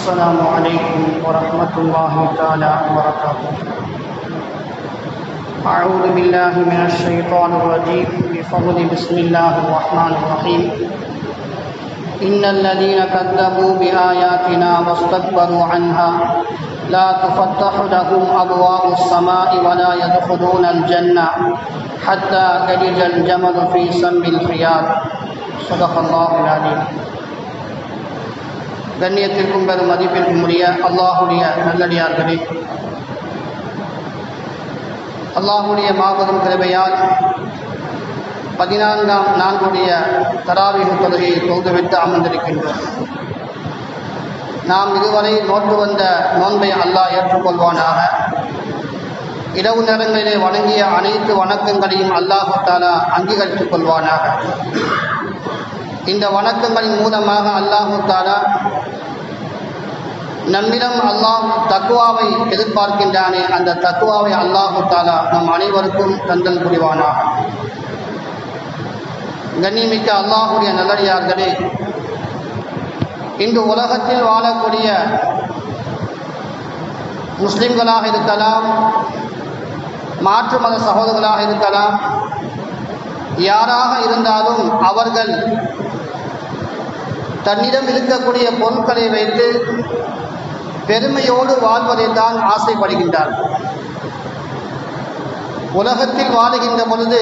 السلام عليكم ورحمة الله تعالى وبركاته. أعوذ بالله من الشيطان الرجيم بفضل بسم الله الرحمن الرحيم. إن الذين كذبوا بآياتنا واستكبروا عنها لا تفتح لهم أبواب السماء ولا يدخلون الجنة حتى يلج الجمل في سم الخياط. صدق الله العليم. கண்ணியத்திற்கும் பெரும் மதிப்பிற்கும் உரிய அல்லாஹுடைய நல்லடியார்களே, அல்லாஹுடைய மாபெரும் கிருபையால் 14ஆம் நான்குடைய தராவீஹ் தொழுகையை தொழுதுவிட்டு அமர்ந்திருக்கின்றோம். நாம் இதுவரை நோட்டு வந்த நோன்பை அல்லாஹ் ஏற்றுக்கொள்வானாக. இரவு நேரங்களிலே வணங்கிய அனைத்து வணக்கங்களையும் அல்லாஹு தஆலா அங்கீகரித்துக் கொள்வானாக. இந்த வணக்கங்களின் மூலமாக அல்லாஹு தஆலா நம்மிடம் அல்லாஹ் தக்வாவை எதிர்பார்க்கின்றானே, அந்த தக்வாவை அல்லாஹு தஆலா நம் அனைவருக்கும் தந்தல் புரிவானாக. கண்ணியமிக்க அல்லாஹுடைய நல்லடியார்களே, இன்று உலகத்தில் வாழக்கூடிய முஸ்லிம்களாக இருக்கலாம், மாற்று மத சகோதரர்களாக இருக்கலாம், யாராக இருந்தாலும் அவர்கள் தன்னிடம் இருக்கக்கூடிய பொருட்களை வைத்து பெருமையோடு வாழ்வதை தான் ஆசைப்படுகின்றார்கள். உலகத்தில் வாழுகின்ற பொழுது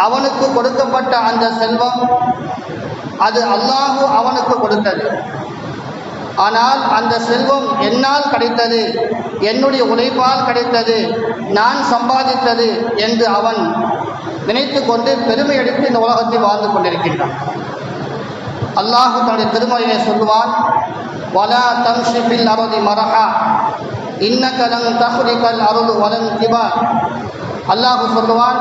அவனுக்கு கொடுக்கப்பட்ட அந்த செல்வம் அது அல்லாஹ் அவனுக்கு கொடுத்தது. ஆனால் அந்த செல்வம் என்னால் கிடைத்தது, என்னுடைய உழைப்பால் கிடைத்தது, நான் சம்பாதித்தது என்று அவன் நினைத்து கொண்டு பெருமை அடித்து இந்த உலகத்தில் வாழ்ந்து கொண்டிருக்கின்றான். அல்லாஹ் தன்னுடைய திருமறையிலே சொல்லுவான், வலா தம்ஷி ஃபில் அர்தி மரஹா இன்னக லன் தஹ்ரிகல் அர்து வலன் திபார். அல்லாஹ் சொல்லுவான்,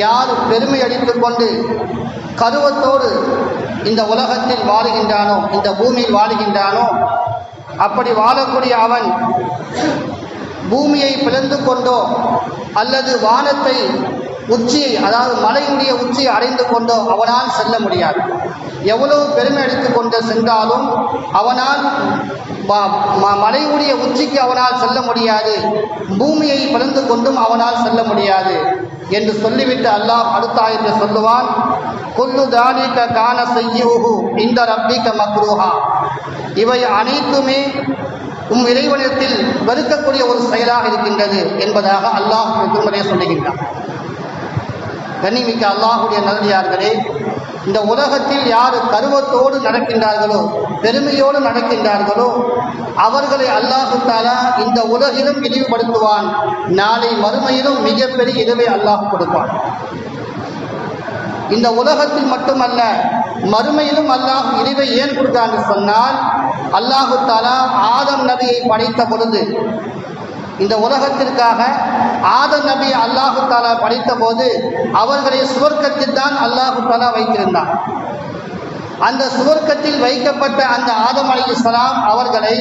யார் பெருமை அடித்துக் கொண்டு கருவத்தோடு இந்த உலகத்தில் வாழுகின்றானோ, இந்த பூமியில் வாழுகின்றானோ, அப்படி வாழக்கூடிய அவன் பூமியை பிளந்து கொண்டோ அல்லது வானத்தை உச்சியை, அதாவது மலையுடைய உச்சியை அடைந்து கொண்டோ அவனால் செல்ல முடியாது. எவ்வளவு பெருமை எடுத்துக் கொண்டு சென்றாலும் அவனால் மலையுடைய உச்சிக்கு அவனால் செல்ல முடியாது, பூமியை பிளந்து கொண்டும் அவனால் செல்ல முடியாது என்று சொல்லிவிட்டு அல்லாஹ் அடுத்த ஆயத்தில் சொல்லுவான், குல்லு தாலிக கான செய்யுஹு இந்த ரப்பிக மக்ரூஹா. இவை அனைத்துமே இறைவனிடத்தில் வெறுக்கக்கூடிய ஒரு செயலாக இருக்கின்றது என்பதாக அல்லாஹ் திருமறையை சொல்லுகின்றான். கண்ணியமிக்க அல்லாஹுடைய நல்லடியார்களே, இந்த உலகத்தில் யார் கருவத்தோடு நடக்கின்றார்களோ, பெருமையோடு நடக்கின்றார்களோ, அவர்களை அல்லாஹு தஆலா இந்த உலகிலும் இழிவுபடுத்துவான், நாளை மறுமையிலும் மிகப்பெரிய இழிவை அல்லாஹ் கொடுப்பான். இந்த உலகத்தில் மட்டுமல்ல, மறுமையிலும் அல்லாஹ் இழிவை ஏன் கொடுத்தான் என்று சொன்னால், அல்லாஹு தஆலா ஆதம் நபியை படைத்த பொழுது, இந்த உலகத்திற்காக ஆதம் நபி அல்லாஹு தஆலா படைத்த போது அவர்களை சுவர்க்கத்தில் தான் அல்லாஹு தஆலா வைத்திருந்தார். அந்த சுவர்க்கத்தில் வைக்கப்பட்ட அந்த ஆதம் அலைஹிஸ்ஸலாம் அவர்களை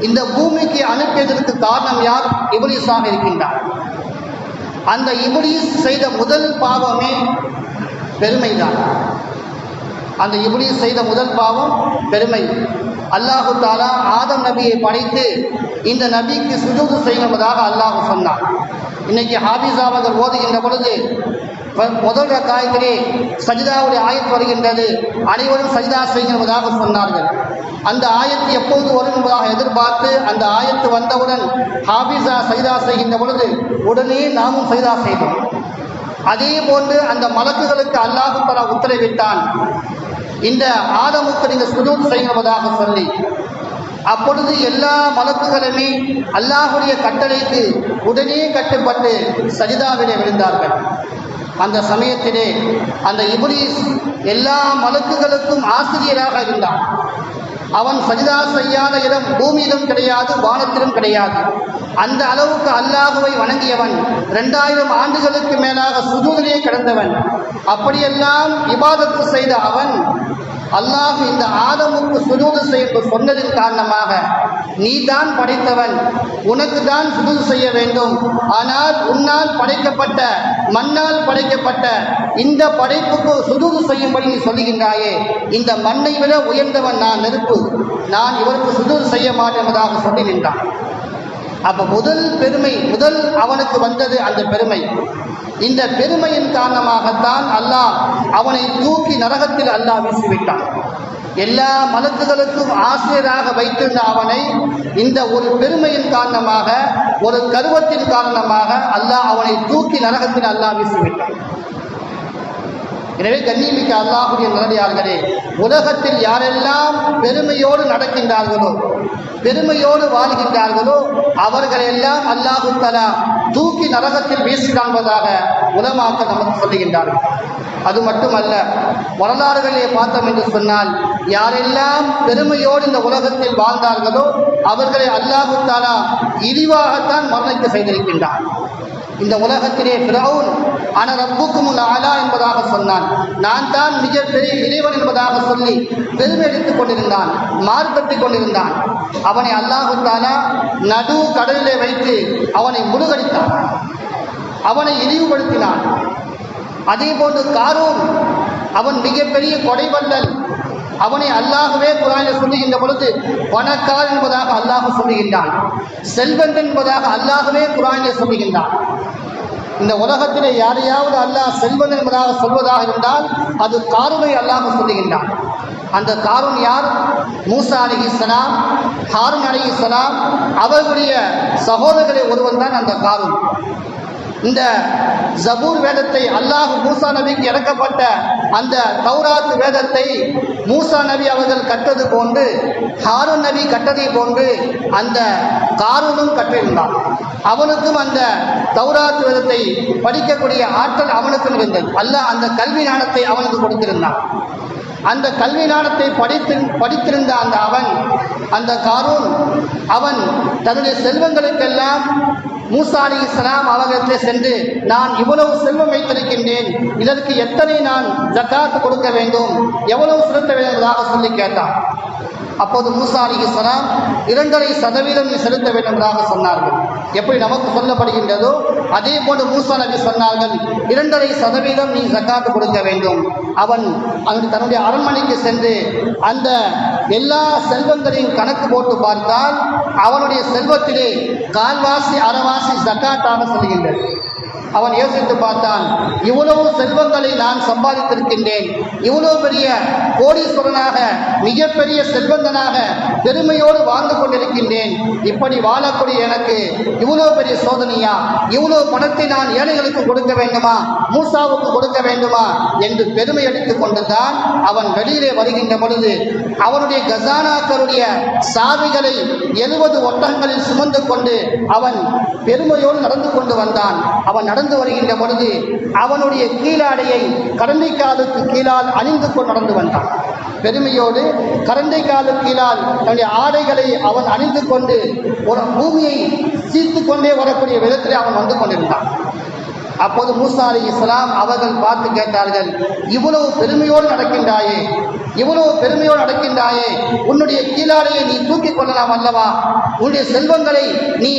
இந்த பூமிக்கு அனுப்பியதற்கு காரணம் யார்? இப்லீஸாக இருக்கின்றார். அந்த இப்லீஸ் செய்த முதல் பாவமே பெருமைதான். அந்த இப்லீஸ் செய்த முதல் பாவம் பெருமை. அல்லாஹு தஆலா ஆதம் நபியை படைத்து இந்த நபிக்கு சுஜூது செய்வதாக அல்லாஹ் சொன்னார். இன்னைக்கு ஹாபிஸா அவர்கள் ஓதுகின்ற பொழுது முதல் ரக்காயத்திலே சஜிதாவுடைய ஆயத்து வருகின்றது, அனைவரும் சஜிதா செய்வதாக சொன்னார்கள். அந்த ஆயத்து எப்போது வரும் என்பதாக எதிர்பார்த்து அந்த ஆயத்து வந்தவுடன் ஹாபிஸா சஜிதா செய்கின்ற பொழுது உடனே நாமும் சஜிதா செய்தோம். அதே போன்று அந்த மலக்குகளுக்கு அல்லாஹ் தஆலா உத்தரவிட்டான், இந்த ஆதமுக்கு நீங்கள் சுஜூத் செய்வதாக சொல்லி. அப்பொழுது எல்லா மலக்குகளுமே அல்லாஹுடைய கட்டளைக்கு உடனே கட்டுப்பட்டு சஜிதாவிலே விழுந்தார்கள். அந்த சமயத்திலே அந்த இப்லீஸ் எல்லா மலக்குகளுக்கும் ஆசிரியராக இருந்தான். அவன் சஜிதா செய்யாத இடம் பூமியிலும் கிடையாது, வானத்திலும் கிடையாது. அந்த அளவுக்கு அல்லாஹுவை வணங்கியவன், 2000 ஆண்டுகளுக்கு மேலாக சுஜூதிலே கிடந்தவன். அப்படியெல்லாம் இபாதத்து செய்த அவன் அல்லாஹ் இந்த ஆதமுக்கு சுஜூது செய்ய சொன்னதின் காரணமாக நீ தான் படைத்தவன், உனக்கு தான் சுஜூது செய்ய வேண்டும். ஆனால் உன்னால் படைக்கப்பட்ட மண்ணால் படைக்கப்பட்ட இந்த படைப்புக்கு சுஜூது செய்யும்படி நீ சொல்லுகின்றாயே, இந்த மண்ணை விட உயர்ந்தவன் நான், நெருப்பு, நான் இவருக்கு சுஜூது செய்ய மாட்டேன் என்பதாக சொல்லி நின்றான். அப்ப முதல் பெருமை, முதல் அவனுக்கு வந்தது அந்த பெருமை. இந்த பெருமையின் காரணமாகத்தான் அல்லாஹ் அவனை தூக்கி நரகத்தில் அல்லாஹ் வீசிவிட்டான். எல்லா மலக்குகளுக்கும் ஆசிரியராக வைத்திருந்த அவனை இந்த ஒரு பெருமையின் காரணமாக, ஒரு கர்வத்தின் காரணமாக அல்லாஹ் அவனை தூக்கி நரகத்தில் அல்லாஹ் வீசிவிட்டான். எனவே கண்ணியமிக்க அல்லாஹ்வுடைய நல்லடியார்களே, உலகத்தில் யாரெல்லாம் பெருமையோடு நடக்கின்றார்களோ, பெருமையோடு வாழ்கின்றார்களோ, அவர்களெல்லாம் அல்லாஹு தஆலா தூக்கி நரகத்தில் வீசிடான்பதாக உலமாக்கள் நமக்கு சொல்லுகின்றார்கள். அது மட்டுமல்ல, வரலாறுகளிலே பார்த்தோம் என்று சொன்னால், யாரெல்லாம் பெருமையோடு இந்த உலகத்தில் வாழ்ந்தார்களோ அவர்களை அல்லாஹு தஆலா இழிவாகத்தான் மரணிக்க செய்திருக்கின்றார். இந்த உலகத்திலே ஃபிரௌன் அன ரப்புக்குமுல் அலா என்பதாக சொன்னான், நான் தான் மிகப்பெரிய இறைவன் என்பதாக சொல்லி பெருமை எடுத்துக் கொண்டிருந்தான், மார்பற்றிக் கொண்டிருந்தான். அவனை அல்லாஹு தஆலா நடு கடலிலே வைத்து அவனை முழுகடித்தான், அவனை இழிவுபடுத்தினான். அதே போன்று காரூன், அவன் மிகப்பெரிய கொடைவள்ளல், அவனை அல்லாஹ்வே குர்ஆனில் சொல்லுகின்ற பொழுது பணக்காரன் என்பதாக அல்லாஹ் சொல்லுகின்றான், செல்வன் என்பதாக அல்லாஹ்வே குர்ஆனில் சொல்லுகின்றான். இந்த உலகத்திலே யாரையாவது அல்லாஹ் செல்வன் என்பதாக சொல்வதாக இருந்தால் அது காரூனை அல்லாஹ் சொல்லுகின்றான். அந்த காரூன் யார்? மூசா அலைஹிஸ்ஸலாம், ஹாரூன் அலைஹிஸ்ஸலாம் அவர்களுடைய சகோதரர்களில் ஒருவன் தான் அந்த காரூன். இந்த ஜபூர் வேதத்தை, அல்லாஹ் மூசா நபிக்கு இறக்கப்பட்ட அந்த தௌராத் வேதத்தை மூசா நபி அவர்கள் கற்றது போன்று, ஹாரூன் நபி கற்றதை போன்று அந்த காரூனும் கற்றிருந்தான். அவனுக்கும் அந்த தௌராத் வேதத்தை படிக்கக்கூடிய ஆற்றல் அவனுக்கும் இருந்தது. அல்லாஹ் அந்த கல்வி ஞானத்தை அவனுக்கு கொடுத்திருந்தான். அந்த கல்வி ஞானத்தை படித்திருந்த அந்த காரூன், அவன் தன்னுடைய செல்வங்களுக்கெல்லாம் மூசா அலைஹிஸ்ஸலாம் அவர்களிடத்திலே சென்று, நான் இவ்வளவு செல்வம் வைத்திருக்கின்றேன், இதற்கு எத்தனை நான் ஜக்காத் கொடுக்க வேண்டும், எவ்வளவு செலுத்த வேண்டும் என்பதாக சொல்லி கேட்டான். அப்போது மூசா அலைஹிஸ்ஸலாம் 2.5% நீ செலுத்த வேண்டும் என்பதாக சொன்னார்கள். எப்படி நமக்கு சொல்லப்படுகின்றதோ அதே போன்று மூசா நபி சொன்னார்கள், 2.5% நீ ஜக்காத் கொடுக்க வேண்டும். அவன் தன்னுடைய அரண்மனைக்கு சென்று அந்த எல்லா செல்வங்களையும் கணக்கு போட்டு பார்த்தால் அவனுடைய செல்வத்திலே கால்வாசி அரைவாசி ஜக்காத்தாக சொல்கின்றது. அவன் யோசித்து பார்த்தான், இவ்வளவு செல்வங்களை நான் சம்பாதித்திருக்கின்றேன், இவ்வளவு பெரிய கோடீஸ்வரனாக, மிகப்பெரிய செல்வந்தனாக பெருமையோடு வாழ்ந்து கொண்டிருக்கின்றேன், இப்படி வாழக்கூடிய எனக்கு இவ்வளவு பெரிய சோதனையா, இவ்வளவு பணத்தை நான் ஏழைகளுக்கு கொடுக்க வேண்டுமா, மூசாவுக்கு கொடுக்க வேண்டுமா என்று பெருமை அடித்துக் கொண்டுதான் அவன் வெளியிலே வருகின்ற பொழுது அவனுடைய கசானாக்களுடைய சாவிகளை 70 ஒட்டகங்களில் சுமந்து கொண்டு அவன் பெருமையோடு நடந்து கொண்டு வந்தான். அவன் நடந்து வருகின்ற பொழுது அவனுடைய கீழாடையை கரண்டை காலுக்கு கீழால் அணிந்து கொண்டு நடந்து வந்தான். பெருமையோடு கரண்டை காலு கீழால் தன்னுடைய ஆடைகளை அவன் அணிந்து கொண்டு ஒரு பூமியை சீர்த்து கொண்டே வரக்கூடிய விதத்திலே அவன் வந்து கொண்டிருந்தான். அப்போது மூசா அலைஹிஸ்ஸலாம் அவர்கள் பார்த்து கேட்டார்கள், இவ்வளவு பெருமையோடு நடக்கின்றாயே, இவ்வளவு பெருமையோடு நடக்கின்றாயே, உன்னுடைய கீழாடையை நீ தூக்கிக் கொள்ளலாம் அல்லவா, உன்னுடைய செல்வங்களை நீ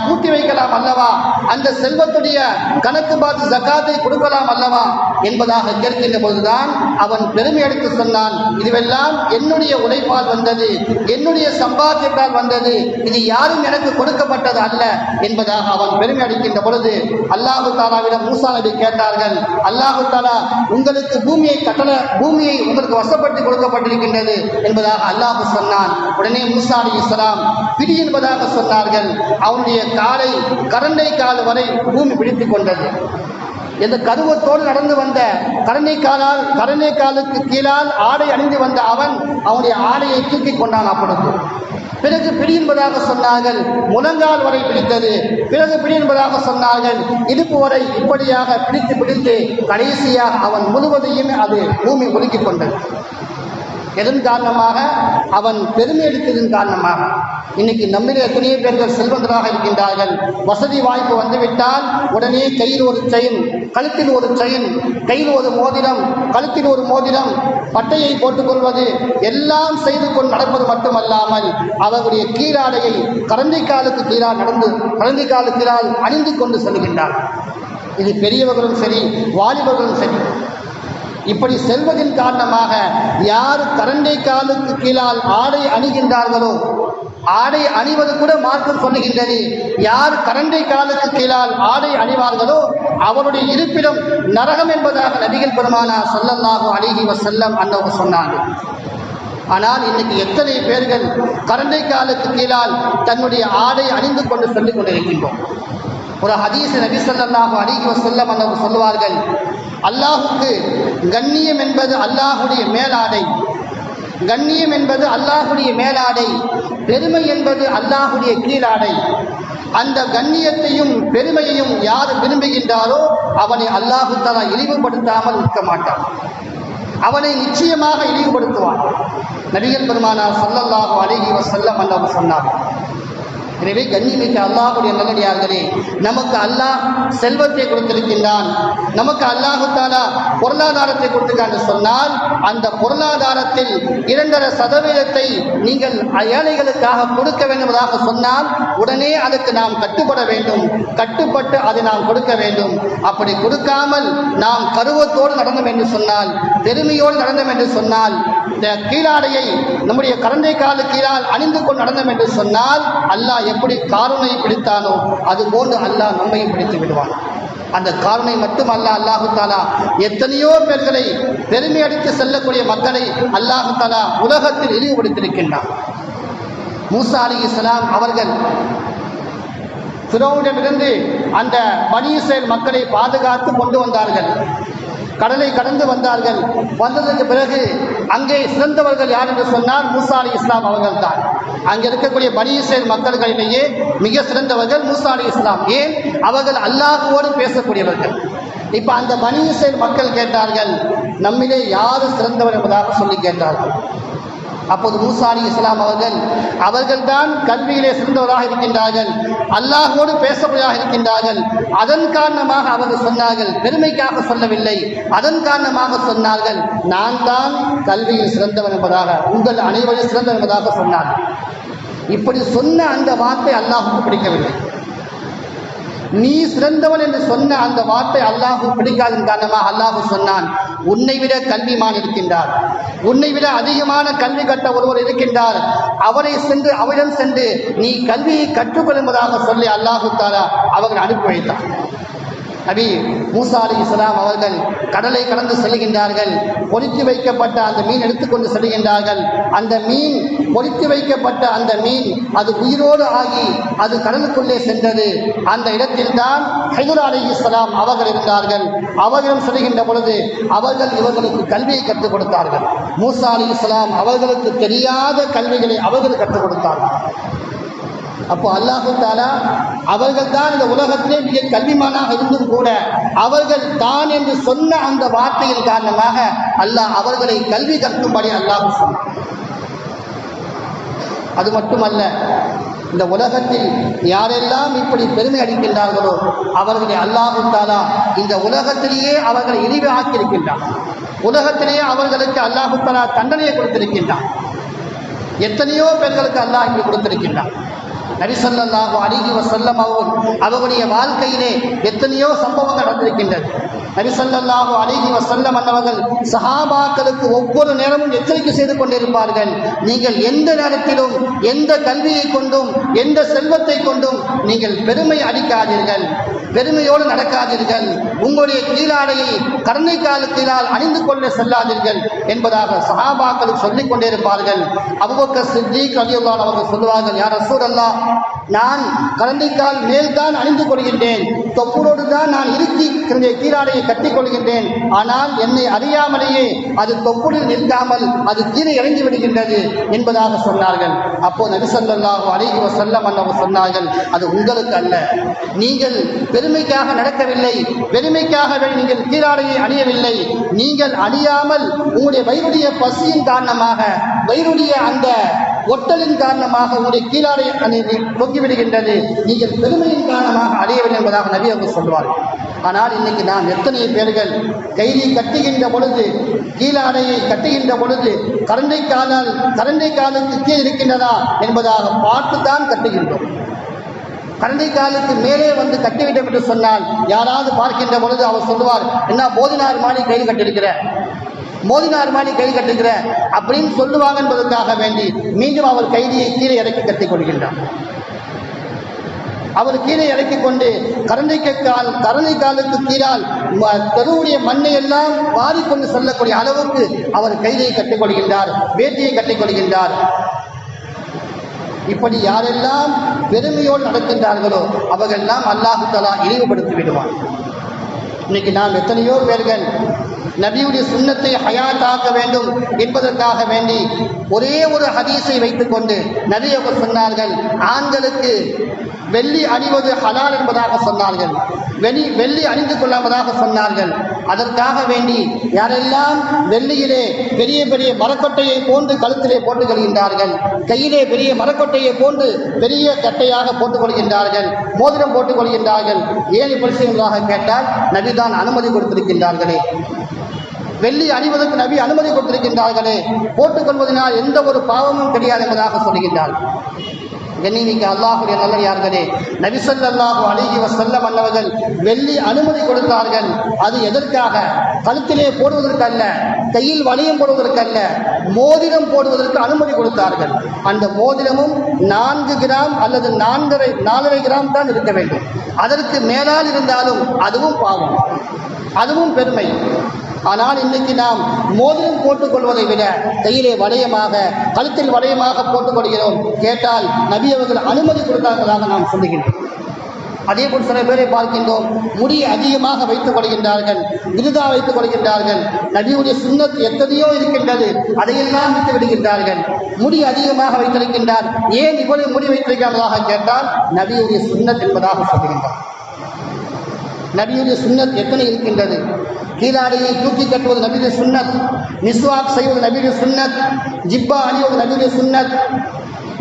பூட்டி வைக்கலாம் அல்லவா, அந்த செல்வத்துடைய கணக்கு பார்த்து ஜக்காத்தை கொடுக்கலாம் அல்லவா என்பதாக கேட்கின்ற பொழுதுதான் அவன் பெருமை எடுத்து சொன்னான், இதுவெல்லாம் என்னுடைய உழைப்பால் வந்தது, என்னுடைய சம்பாத்தியத்தால் வந்தது, இது யாரும் எனக்கு கொடுக்கப்பட்டது அல்ல என்பதாக அவன் பெருமை அடிக்கின்ற பொழுது அல்லாஹ் தாலாவிடம் மூசா நபி கேட்டார்கள், அல்லாஹ் தாலா உங்களுக்கு பூமியை உங்களுக்கு வசப்படுத்தி கொடுக்கப்பட்டிருக்கின்றது என்பதாக அல்லாஹ் சொன்னான். உடனே மூசா அலைஹிஸ்ஸலாம் பிடி என்பதாக சொன்னார்கள். அவனுடைய காலை கரண்டை கால் வரை பூமி பிடித்துக் கொண்டது. இந்த கருவத்தோடு நடந்து வந்த கரண்டை காலுக்கு கீழால் ஆடை அணிந்து வந்த அவனுடைய ஆடையை தூக்கி கொண்டான். அப்பொழுது பிறகு பிடி என்பதாக சொன்னார்கள், முழங்கால் வரை பிடித்தது. பிறகு பிடி என்பதாக சொன்னார்கள், இடுப்பு வரை. இப்படியாக பிடித்து கடைசியாக அவன் முழுவதையும் அது பூமி ஒதுக்கிக் கொண்டது. எதன் காரணமாக? அவன் பெருமை அடித்ததன் காரணமாக. இன்னைக்கு நம்மிலே எத்தனையோ பேர்கள் செல்வந்தராக இருக்கின்றார்கள். வசதி வாய்ப்பு வந்துவிட்டால் உடனே கையில் ஒரு செயின், கழுத்தில் ஒரு செயின், கையில் ஒரு மோதிரம், கழுத்தில் ஒரு மோதிரம், பட்டையை போட்டுக்கொள்வது எல்லாம் செய்து கொண்டு நடப்பது மட்டுமல்லாமல் அவர்களுடைய கீழாடையை கரண்டிக்காலுக்கு கீழால் அணிந்து கொண்டு செல்கின்றார். இது பெரியவர்களும் சரி, வாலிபர்களும் சரி. இப்படி செல்வதின் காரணமாக யார் கரண்டை காலுக்கு கீழால் ஆடை அணிகின்றார்களோ, ஆடை அணிவது கூட மார்க்கம் சொல்லுகின்றது, யார் கரண்டை காலுக்கு கீழால் ஆடை அணிவார்களோ அவருடைய இருப்பிடம் நரகம் என்பதாக நபிகள் பெருமானார் ஸல்லல்லாஹு அலைஹி வஸல்லம் அன்னவர் சொன்னார்கள். ஆனால் இன்னைக்கு எத்தனை பேர்கள் கரண்டை காலுக்கு கீழால் தன்னுடைய ஆடை அணிந்து கொண்டு சொல்லிக் கொண்டிருக்கின்றோம். ஒரு ஹதீஸ் நபி ஸல்லல்லாஹு அலைஹி வஸல்லம் அன்னவர் சொல்வார்கள், அல்லாஹுக்கு கண்ணியம் என்பது அல்லாஹுடைய மேலாடை, கண்ணியம் என்பது அல்லாஹுடைய மேலாடை, பெருமை என்பது அல்லாஹுடைய கீழாடை. அந்த கண்ணியத்தையும் பெருமையையும் யார் விரும்புகின்றாரோ அவனை அல்லாஹு தஆலா இழிவுபடுத்தாமல் இருக்க மாட்டான், அவனை நிச்சயமாக இழிவுபடுத்துவான். நபிகள் பெருமானார் ஸல்லல்லாஹு அலைஹி வஸல்லம் அன்னவர் சொன்னார்கள். எனவே கண்ணியமிக்க அல்லாஹ்வுடைய நல்லடியார்களே, நமக்கு அல்லாஹ் செல்வத்தை கொடுத்திருக்கின்றான், நமக்கு அல்லாஹு தஆலா பொருளாதாரத்தை கொடுத்திருக்கான்னு சொன்னால் அந்த பொருளாதாரத்தில் 2.5% நீங்கள் ஏழைகளுக்காக கொடுக்க வேண்டுவதாக சொன்னால் உடனே அதுக்கு நாம் கட்டுப்பட வேண்டும், கட்டுப்பட்டு அதை நாம் கொடுக்க வேண்டும். அப்படி கொடுக்காமல் நாம் கருவத்தோடு நடந்தோம் என்று சொன்னால், பெருமையோடு நடந்தோம் என்று சொன்னால், இந்த கீழாடையை நம்முடைய கரண்டை காலு கீழால் அணிந்து கொண்டு நடந்தோம் என்று சொன்னால் அல்லாஹ் எப்படி காருணை பிடித்தானோ அது போன்று அல்லாஹ் நம்மையும் பிடித்து விடுவான். அந்த காருணை மட்டும் அல்லாஹு தஆலா எத்தனையோ பேர்களை பெருமை அடித்து செல்லக்கூடிய மக்களை அல்லாஹு தஆலா உலகத்தில் இழிவுபடுத்தியிருக்கின்றான். மூசா அலைஹிஸ்ஸலாம் அவர்கள் ஃபிரௌனிடமிருந்து அந்த பனி இஸ்ரவேல் மக்களை பாதுகாத்து கொண்டு வந்தார்கள். கடலை கடந்து வந்தார்கள். வந்ததற்கு பிறகு அங்கே சிறந்தவர்கள் யார் என்று சொன்னால் மூசா அலைஹிஸ்ஸலாம் அவர்கள் தான். அங்கே இருக்கக்கூடிய பனி இஸ்ரவேல் மக்களிடையே மிக சிறந்தவர்கள் மூசா அலைஹிஸ்ஸலாம். ஏன்? அவர்கள் அல்லாஹ்வோடு பேசக்கூடியவர்கள். இப்போ அந்த பனி இஸ்ரவேல் மக்கள் கேட்டார்கள், நம்மிலே யார் சிறந்தவர் என்பதாக சொல்லி கேட்டார்கள். அப்போது மூசா அலைஹிஸ்ஸலாம் அவர்கள் தான் கல்வியிலே சிறந்தவராக இருக்கின்றார்கள், அல்லாஹ்வோடு பேசக்கூடியவராக இருக்கின்றார்கள். அதன் காரணமாக அவர்கள் சொன்னார்கள், பெருமைக்காக சொல்லவில்லை, அதன் காரணமாக சொன்னார்கள், நான் தான் கல்வியில் சிறந்தவன் என்பதாக, உங்கள் அனைவரும் சிறந்தவர் என்பதாக சொன்னார்கள். இப்படி சொன்ன அந்த வார்த்தை அல்லாஹ்வுக்கு பிடிக்கவில்லை. நீ சிறந்தவன் என்று சொன்ன அந்த வார்த்தை அல்லாஹ்வுக்கு பிடிக்காதன் காரணமாக அல்லாஹ் சொன்னான், உன்னை விட கல்விமான் இருக்கின்றார், உன்னை விட அதிகமான கல்வி கற்ற ஒருவர் இருக்கின்றார், அவரிடம் சென்று நீ கல்வியை கற்றுக்கொள் என்பதாக சொல்லி அல்லாஹு தஆலா அவர்கள் அனுப்பி வைத்தார். நபி மூசா அலைஹிஸ்ஸலாம் அவர்கள் கடலை கடந்து செல்கின்றார்கள். பொறித்து வைக்கப்பட்ட அந்த மீன் எடுத்துக்கொண்டு செல்கின்றார்கள். அந்த மீன், பொறித்து வைக்கப்பட்ட அந்த மீன் அது உயிரோடு ஆகி அது கடலுக்குள்ளே சென்றது. அந்த இடத்தில் தான் ஹிதுர் அலைஹிஸ்ஸலாம் அவர்கள் இருந்தார்கள். அவர்களும் செல்கின்ற பொழுது அவர்கள் இவர்களுக்கு கல்வியை கற்றுக் கொடுத்தார்கள். மூசா அலைஹிஸ்ஸலாம் அவர்களுக்கு தெரியாத கல்விகளை அவர்கள் கற்றுக் கொடுத்தார்கள். அப்போ அல்லாஹு தஆலா அவர்கள் தான் இந்த உலகத்திலே மிக கல்விமானாக இருந்தும் கூட அவர்கள் தான் என்று சொன்ன அந்த வார்த்தையின் காரணமாக அல்லாஹ் அவர்களை கல்வி கற்கும்படி அல்லாஹ் சொன்னார். அது மட்டுமல்ல, இந்த உலகத்தில் யாரெல்லாம் இப்படி பெருமை அடிக்கின்றார்களோ அவர்களை அல்லாஹு தஆலா இந்த உலகத்திலேயே அவர்களை இழிவு ஆக்கியிருக்கின்றார். உலகத்திலேயே அவர்களுக்கு அல்லாஹு தஆலா தண்டனையை கொடுத்திருக்கின்றார். எத்தனையோ பேர்களுக்கு அல்லாஹ் இப்படி கொடுத்திருக்கின்றார். நபி ஸல்லல்லாஹு அலைஹி வஸல்லம் அவர்களுடைய வாழ்க்கையிலே எத்தனையோ சம்பவங்கள் நடந்திருக்கின்றது. நபி ஸல்லல்லாஹு அலைஹி வஸல்லம் அவர்கள் சஹாபாக்களுக்கு ஒவ்வொரு நேரமும் எச்சரிக்கை செய்து கொண்டிருப்பார்கள், நீங்கள் எந்த நேரத்திலும் எந்த கல்வியை கொண்டும் எந்த செல்வத்தை கொண்டும் நீங்கள் பெருமை அடிக்காதீர்கள், பெருமையோடு நடக்காதீர்கள், உங்களுடைய கீழாடையை கருணை காலத்தினால் அணிந்து கொள்ள செல்லாதீர்கள் என்பதாக சஹாபாக்களுக்கு சொல்லிக் கொண்டிருப்பார்கள். அபூபக்கர் சித்திக் ரலியல்லாஹு அன்ஹு அவர்கள் சொல்லுவார்கள், யா ரசூலல்லாஹ், நான் கரண்டைக்கால் மேல் தான் அணிந்து கொள்கின்றேன், தொப்புரோடு தான் நான் இறுக்கி கீழாடையை கட்டிக் கொள்கின்றேன். ஆனால் என்னை அறியாமலேயே அது தொப்புளில் நிற்காமல் அது கீழே இறங்கி விடுகின்றது என்பதாக சொன்னார்கள். அப்போ நபி ஸல்லல்லாஹு அலைஹி வஸல்லம் அவர்கள் சொன்னார்கள், அது உங்களுக்கு அல்ல, நீங்கள் பெருமைக்காக நடக்கவில்லை, பெருமைக்காக நீங்கள் கீழாடையை அணியவில்லை, நீங்கள் அணியாமல் உங்களுடைய வயிறுடைய பசியின் காரணமாக, வயிறுடைய அந்த ஒட்டலின் காரணமாக உங்களுடைய கீழாடை தொங்கிவிடுகின்றது, நீங்கள் பெருமையின் காரணமாக அடையவில்லை என்பதாக நபி அவர்கள் சொல்வார்கள். ஆனால் இன்னைக்கு நாம் எத்தனை பேர்கள் கையை கட்டுகின்ற பொழுது, கீழாடையை கட்டுகின்ற பொழுது கரண்டை காலுக்கு கீழ் இருக்கின்றதா என்பதாக பார்த்துத்தான் கட்டுகின்றோம். கரண்டை காலுக்கு மேலே வந்து கட்டிவிட்டோம் என்று சொன்னால் யாராவது பார்க்கின்ற பொழுது அவர் சொல்லுவார், என்ன போதினார் மாடி கையில் கட்டிருக்கிற, மோதினார் மாடி கையில் கட்டுகிற அப்படின்னு சொல்லுவாங்க என்பதற்காக வேண்டி மீண்டும் அவர் கைதியை கீழே இறக்கி கட்டிக் கொள்கின்றார். அவர் கீழே இறக்கிக் கொண்டு கரண்டை காலுக்கு கீழால் தெருவுடைய மண்ணை எல்லாம் வாரிக்கொண்டு செல்லக்கூடிய அளவுக்கு அவர் கைதியை கட்டிக் கொள்கின்றார், வேட்டியை கட்டிக் கொள்கின்றார். இப்படி யாரெல்லாம் பெருமையோடு நடக்கின்றார்களோ அவர்களெல்லாம் அல்லாஹ் தஆலா இழிவுபடுத்தி விடுவார். இன்னைக்கு நாம் எத்தனையோ பேர்கள் நபியுடைய சுன்னத்தை ஹயாத்தாக்க வேண்டும் என்பதற்காக வேண்டி ஒரே ஒரு ஹதீஸை வைத்துக்கொண்டு நபி அவர்கள் சொன்னார்கள், ஆண்களுக்கு வெள்ளி அணிவது ஹலால் என்பதாக சொன்னார்கள், வெள்ளி அணிந்து கொள்ளாமதாக சொன்னார்கள். அதற்காக வேண்டி யாரெல்லாம் வெள்ளியிலே பெரிய பெரிய மரக்கொட்டையை போன்று கழுத்திலே போட்டுக் கொள்கின்றார்கள், கையிலே பெரிய மரக்கொட்டையை போன்று பெரிய கட்டையாக போட்டுக் கொள்கின்றார்கள், மோதிரம் போட்டுக் கொள்கின்றார்கள். ஏன் இப்படி செய்வதாக கேட்டால் நபிதான் அனுமதி கொடுத்திருக்கின்றார்களே, வெள்ளி அணிவதற்கு நபி அனுமதி கொடுத்திருக்கின்றார்களே, போட்டுக் கொள்வதனால் எந்த ஒரு பாவமும் கிடையாது என்பதாக சொல்கின்றார்கள். கண்ணியமிக்க அல்லாஹ்வுடைய நல்லடியார்களே, நபி ஸல்லல்லாஹு அலைஹி வஸல்லம் அவர்கள் வெள்ளி அனுமதி கொடுத்தார்கள். அது எதற்காக? கழுத்திலே போடுவதற்கல்ல, கையில் வளையம் போடுவதற்கல்ல, மோதிரம் போடுவதற்கு அனுமதி கொடுத்தார்கள். அந்த மோதிரமும் 4 கிராம் அல்லது 4.5 கிராம் தான் இருக்க வேண்டும். அதற்கு மேலால் இருந்தாலும் அதுவும் பாவம், அதுவும் பெருமை. ஆனால் இன்னைக்கு நாம் மோதிரம் போட்டுக் கொள்வதை விட கையிலே வளையமாக, கழுத்தில் வளையமாக போட்டுக் கொள்கிறோம். கேட்டால் நபி அவர்கள் அனுமதி கொடுத்தார்களாக நாம் சொல்லுகின்றோம். அதே போல் சில பேரை பார்க்கின்றோம், முடி அதிகமாக வைத்துக் கொள்கின்றார்கள், விருதா வைத்துக் கொள்கின்றார்கள். நபியுடைய சுன்னத் எத்தனையோ இருக்கின்றது, அதையெல்லாம் விட்டு விடுகின்றார்கள். முடி அதிகமாக வைத்திருக்கின்றார், ஏன் இவ்வளவு முடி வைத்திருக்கிறார்களாக கேட்டால் நபியுடைய சுன்னத் என்பதாக சொல்லுகின்றார். நபியுடைய சுன்னத் எத்தனை இருக்கின்றது? கீழாடையை தூக்கி கட்டுவது நபியுடைய சுன்னத், மிஸ்வாக் செய்வது நபியுடைய சுன்னத், ஜிப்பா அணிவது நபியுடைய சுன்னத்.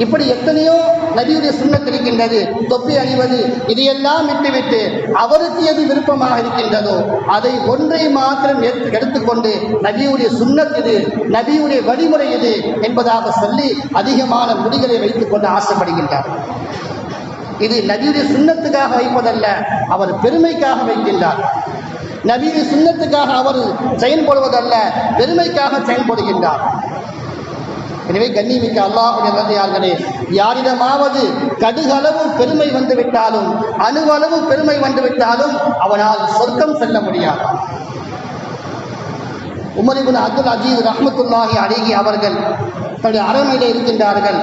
இப்படி எத்தனையோ நபியுடைய சுன்னத் இருக்கின்றது. தொப்பி அணிவது, இதையெல்லாம் விட்டுவிட்டு அவருக்கு எது விருப்பமாக இருக்கின்றதோ அதை ஒன்றை மாத்திரம் எடுத்துக்கொண்டு நபியுடைய சுன்னத் இது, நபியுடைய வழிமுறை இது என்பதாக சொல்லி அதிகமான முடிகளை வைத்துக் கொண்டு ஆசைப்படுகின்றார். இது நபியுடைய சுன்னத்துக்காக வைப்பதல்ல, அவர் பெருமைக்காக வைக்கின்றார். நபியுடைய சுன்னத்துக்காக அவர் செயல்படுவதல்ல, பெருமைக்காக செயல்படுகின்றார். எனவே கண்ணியமிக்க அல்லாஹ்வுடைய நல்லடியார்களே, யாரிடமாவது கடுகளவு பெருமை வந்துவிட்டாலும், அணுவளவு பெருமை வந்துவிட்டாலும் அவனால் சொர்க்கம் செல்ல முடியாது. உமர் இப்னு அப்துல் அஜீஸ் ரஹ்மத்துல்லாஹி அலைஹி அவர்கள் தன்னுடைய அரண்மனையிலே இருக்கின்றார்கள்.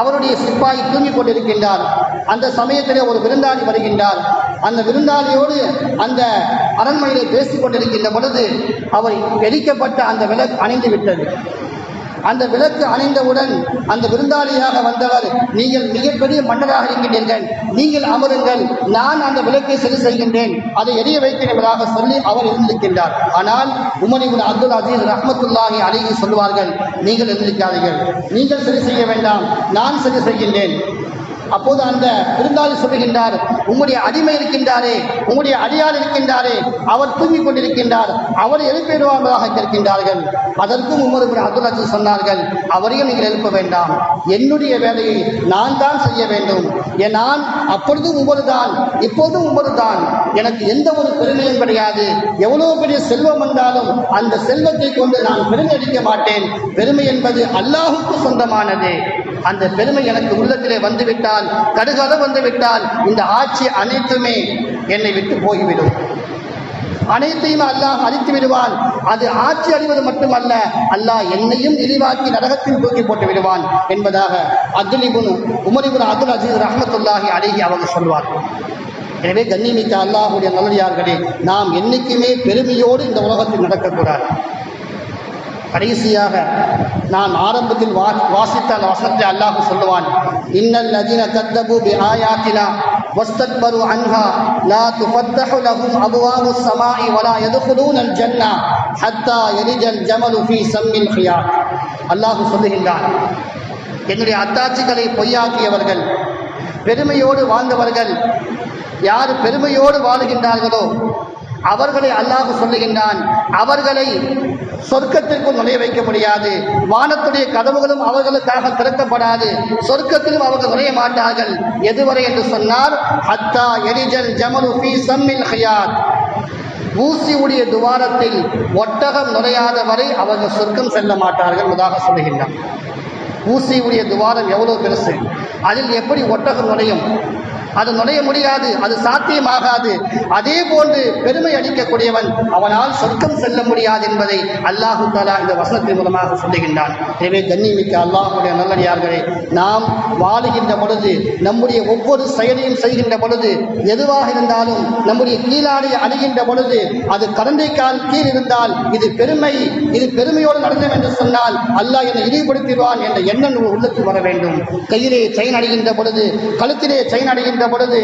அவருடைய சிப்பாய் தூங்கிக் கொண்டிருக்கின்றார். அந்த சமயத்திலே ஒரு விருந்தாளி வருகின்றார். அந்த விருந்தாளியோடு அந்த அரண்மனையிலே பேசிக் கொண்டிருக்கின்ற பொழுது அவர் எரிக்கப்பட்ட அந்த விளக்கு அணைந்து விட்டது. அந்த விளக்கு அணைந்தவுடன் அந்த விருந்தாளியாக வந்தவர், நீங்கள் மிகப்பெரிய மன்னராக இருக்கின்றீர்கள், நீங்கள் அமருங்கள், நான் அந்த விளக்கை சரி செய்கின்றேன், அதை எரிய வைக்கிறேன் என்பதாக சொல்லி அவர் இருந்திருக்கின்றார். ஆனால் உமர் இப்னு அப்துல் அஜீஸ் ரஹ்மத்துல்லாஹி அலைஹி சொல்வார்கள், நீங்கள் இருந்திருக்காதீர்கள், நீங்கள் சரி செய்ய வேண்டாம், நான் சரி செய்கின்றேன். அப்போது அந்த விருந்தாளி சொல்லுகின்றார், உங்களுடைய அடிமை இருக்கின்றாரே, உங்களுடைய அடியார் இருக்கின்றாரே, அவர் தூங்கிக் கொண்டிருக்கின்றார், அவர் எழுப்பிடுவார்களாக கேட்கின்றார்கள். அதற்கும் உமர் இப்னு அப்துல் அஜீஸ் சொன்னார்கள், அவரையும் நீங்கள் எழுப்ப வேண்டாம், என்னுடைய வேலையை நான் தான் செய்ய வேண்டும். நான் அப்பொழுதும் உமர்தான், இப்போதும் உமர்தான், எனக்கு எந்த ஒரு பெருமையும் கிடையாது. எவ்வளவு பெரிய செல்வம் வந்தாலும் அந்த செல்வத்தை கொண்டு நான் பெருமையடிக்க மாட்டேன். பெருமை என்பது அல்லாஹுக்கு சொந்தமானது. அந்த பெருமை எனக்கு உள்ளத்திலே வந்துவிட்டால், கடுகளவு வந்துவிட்டால் இந்த ஆட்சி அனைத்துமே என்னை விட்டு போய்விடும். அனைத்தையும் அல்லாஹ் அழித்து விடுவான். அது ஆட்சி அழிவது மட்டுமல்ல, அல்லாஹ் என்னையும் இழிவாக்கி நரகத்தில் தூக்கி போட்டு விடுவான் என்பதாக உமர் இப்னு அப்துல் அஜீஸ் ரஹ்மத்துல்லாஹி அலைஹி அவர்கள் சொல்வார். எனவே கண்ணியமிக்க அல்லாஹ்வுடைய நல்லடியார்களே, நாம் என்னைக்குமே பெருமையோடு இந்த உலகத்தில் நடக்கக்கூடாது. கடைசியாக நான் ஆரம்பத்தில் வாசித்த அந்த வசனத்தை அல்லாஹ் சொல்லுவான், இன்னல் லதீன கத்தபு பிஆயாத்தினா வஸ்தக்பரு அன்ஹா லா துஃபத்தஹு லஹும் அப்வாபுஸ் ஸமாஇ வலா யதுகுலூனல் ஜன்னah ஹத்தா யலிஜல் ஜமலு ஃபீ சம்மில் கியாத். அல்லாஹ் சொல்லுகின்றான், என்னுடைய அத்தாட்சிகளை பொய்யாக்கியவர்கள், பெருமையோடு வாழ்ந்தவர்கள், யார் பெருமையோடு வாழுகின்றார்களோ அவர்களை அல்லாஹ் சொல்லுகின்றான், அவர்களை சொர்க்கத்திற்குள் நுழைய வைக்க முடியாது, வானத்துடைய கதவுகளும் அவர்களுக்காக திறக்கப்படாது, சொர்க்கத்திலும் அவர்கள் நுழைய மாட்டார்கள். எதுவரை என்று சொன்னார், ஹத்தா எலிஜல் ஜமலு ஃபீ சம்மில் கியாத், ஊசியுடைய துவாரத்தில் ஒட்டகம் நுழையாத வரை அவர்கள் சொர்க்கம் செல்ல மாட்டார்கள் என்பதாக சொல்லுகின்றார். ஊசியுடைய துவாரம் எவ்வளவு பெருசு, அதில் எப்படி ஒட்டகம் நுழையும்? அது நுழைய முடியாது, அது சாத்தியமாகாது. அதே போன்று பெருமை அளிக்கக்கூடியவன் அவனால் சொர்க்கம் செல்ல முடியாது என்பதை அல்லாஹு தஆலா இந்த வசனத்தின் மூலமாக சொல்லுகின்றான். எனவே கண்ணியமிக்க அல்லாஹ்வுடைய நல்லடியார்களே, நாம் வாழுகின்ற பொழுது, நம்முடைய ஒவ்வொரு செயலையும் செய்கின்ற பொழுது, எதுவாக இருந்தாலும் நம்முடைய கீழாடியை அணுகின்ற பொழுது அது கரண்டைக்கால் கீழ் இருந்தால் இது பெருமை, இது பெருமையோடு நடந்தோம் என்று சொன்னால் அல்லாஹ் என்னை இழிவுபடுத்திடுவான் என்ற எண்ணம் உள்ளத்தில் வர வேண்டும். கையிலே செயின் அடைகின்ற பொழுது, கழுத்திலே செயின் அடைகின்ற பொழுது,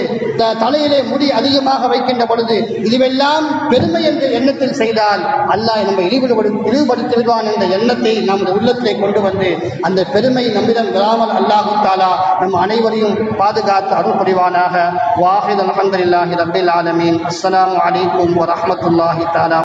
தலையிலே முடி அதிகமாக வைக்கின்ற பொழுது, இதுவெல்லாம் பெருமை என்ற எண்ணத்தில் செய்தால் அல்லாஹ் நம்மை இழிவுபடுத்தி விடுவான் என்ற எண்ணத்தை நமது உள்ளத்திலே கொண்டு வந்து அந்த பெருமை நம்மிடம் வராமல் அல்லாஹு தஆலா நம் அனைவரையும் பாதுகாத்து அருள் புரிவானாக. வாஹித் அல்ஹம்துலில்லாஹி ரப்பில் ஆலமீன். அஸ்ஸலாமு அலைக்கும் வரஹ்மத்துல்லாஹி தஆலா.